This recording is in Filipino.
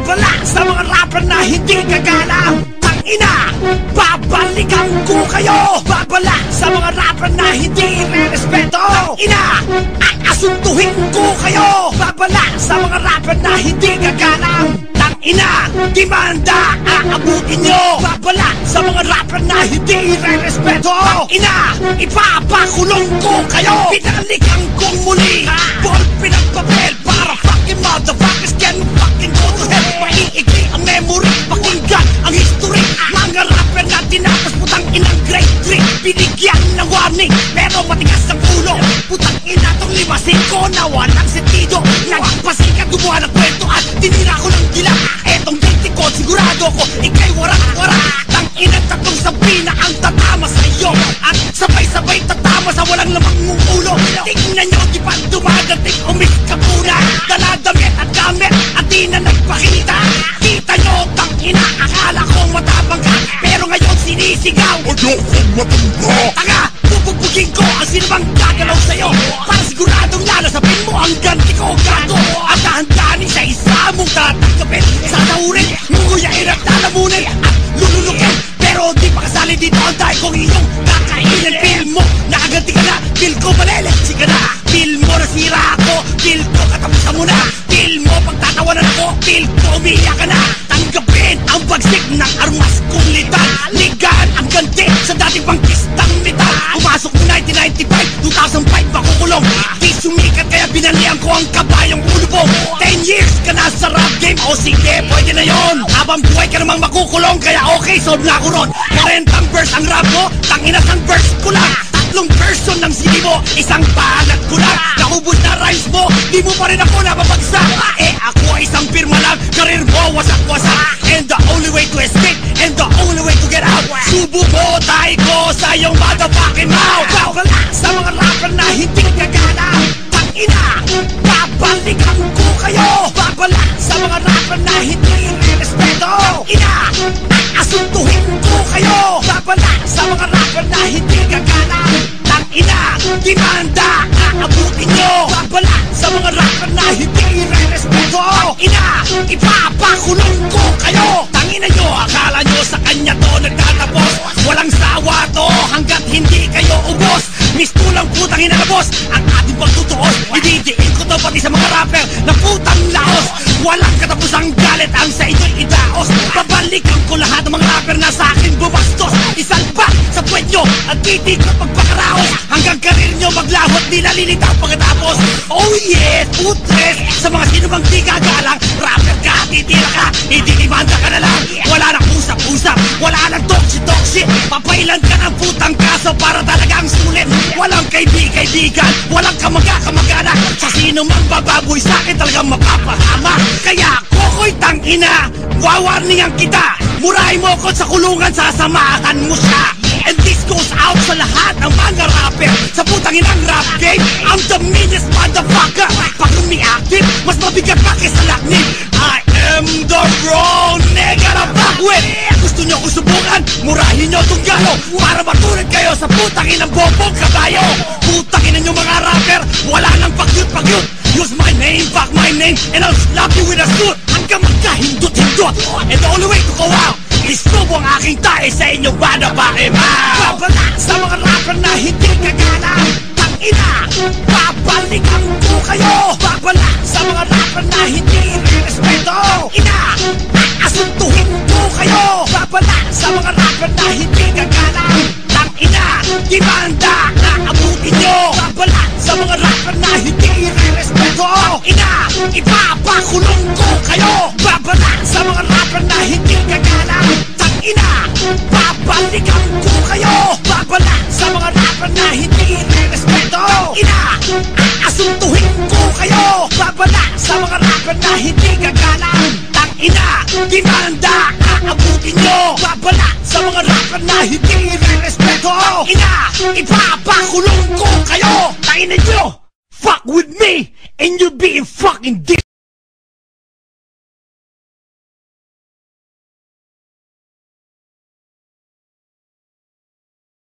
Babala sa mga rapper na hindi gagana. Tangina, babalikan ko kayo. Babala sa mga rapper na hindi re-respeto. Tangina, aasuntuhin ko kayo. Babala sa mga rapper na hindi gagana. Tangina, demanda, aabutin nyo. Babala sa mga rapper na hindi re-respeto. Tangina, ipapakulong ko kayo. Pinalikan kong muli, ballpen at papel para fucking motherfuckers can fucking go to hell. Maiikli ang memory, pakinggan ang history. Mga rapper na tinatas, putang inang grade 3. Binigyan ng warning, pero matigas ang ulo. Putang ina tong limasin ko na walang sentido. Nagpasikat gumawa ng kwento at tinira ko ng gila. Etong date ko, sigurado ko, ikay warak-warak. Tang ina tatlong sabi na ang tatama sa'yo. At sabay-sabay tatama sa walang lamang mong ulo. Tingnan nyo, di pa dumadating umikapuna. Daladamit at gamit at di na nagpakita. Kita nyo, tang ina, akala kong matabang ka, pero ngayon sinisigaw. Ayokong matumba. Tanga, bubugbugin ko ang sinabang gagalaw sa'yo. Para siguradong lalasapin mo ang ganti ko, gato. At dahan-dahanin sa isa mong tatanggapin. Sasahurin, nguguyain at lalamunin at lululukin. Pero di pa kasali dito ang dahil kong iyong kakainin. Feel mo, nakaganti ka na. Feel ko malelexi ka na. Feel mo nasira ako. Feel ko katapusan mo na. Feel mo pagtatawanan ako. Feel ko umiiyak ka na. Tanggapin ang bagsik ng armas kong litan. Ligaan ang ganti sa dating pangkistang metal. Pumasok mo 1995, 2005 makukulong. Di sumikat kaya binalihan ko ang kabayong ulo mo. 10 years ka na sa rap game. O sige, pwede na yon. Habang buhay ka namang makukulong, kaya okay, solve na ako ron. 40 verse ang rap mo, tanginas ang verse ko lang. Tatlong version ng CD mo, isang balat ko lang. Naubos na rhymes mo, di mo pa rin ako nababagsak. Ako ay isang pirma lang, karir mo wasak-wasak. And the only way to escape, and the only way to get out, subo mo, tayo ko sa iyong motherfucking mouth. Babala sa mga rapper na hindi gagana. Tangina, babalikan ko kayo. Babala sa mga rapper na hindi re-respeto. Ina, aasuntuhin ko kayo. Babala sa mga rapper na hindi gagana. Tangina, demanda, aabutin nyo. Babala sa mga rapper na hindi re-respeto. Ina, ipapakulong ko kayo. Tangina nyo, akala nyo sa kanya to nagtatapos. Walang sawa to hanggat hindi kayo ubos. Mistulang putang ina na boss, ang ating pagtutuos. Ididiin ko to pati sa mga rapper na putang laos. Walang katapusang galit ang sa inyo'y idaos. Babalikan ko lahat ng mga rapper na sa akin bumastos. Isalpa sa puwet nyo at titig na pagpakaraos. Hanggang karir nyo maglahot, di nalilitaw pagkatapos. Oh yes, putres, sa mga sino bang di gagalang. Rapper ka, titira ka, ididimanda ka na lang. Wala nang usap-usap, wala nang toxic-toxic. Papailan ka ng putang kaso para talagang sulit. Walang kaibigan, walang kamag-kamagana. Sa sino mang bababoy sa akin talagang mapapahama. Kaya koko'y tangina, wawarningan kita. Murahin mo ko sa kulungan, sasamahan mo siya. And this goes out sa lahat ng mga rapper sa putang inang rap game. I'm the meanest motherfucker. Pag umi-active, mas mabigat pa kaysa laknib. I am the wrong nigga na fuck with. Gusto nyo ko subukan, murahin nyo tong galo. Para matulad kayo sa putang inang bobong kabayo. Putang ina nyo mga rapper, wala nang pagyut-pagyut. Use my name, fuck my name, and I'll slap you with a suit. Hanggang magkahindot-hindot. And the only way to go out is subo ang aking tae sa inyong banabae mouth. Babala sa mga rapper na hindi gagana. Tangina, babalikan ko kayo. Babala sa mga rapper na hindi re-respeto. Ina, aasuntuhin ko kayo. Babala sa mga rapper na hindi gagana. Tangina, demanda, aabutin nyo. Babala sa mga rapper na hindi re-respeto. Ina, ipapakulong ko kayo. Babala sa mga rapper na hindi gagana. Tangina, babalikan ko kayo. Babala sa mga rapper na hindi re-respeto. Ina, aasuntuhin ko kayo. Babala sa mga rapper na hindi gagana. Tangina, demanda, aabutin nyo. Babala sa mga rapper na hindi re-respeto. Ina, ipapakulong ko kayo. Tangina nyo, fuck with me and you're being fucking dick.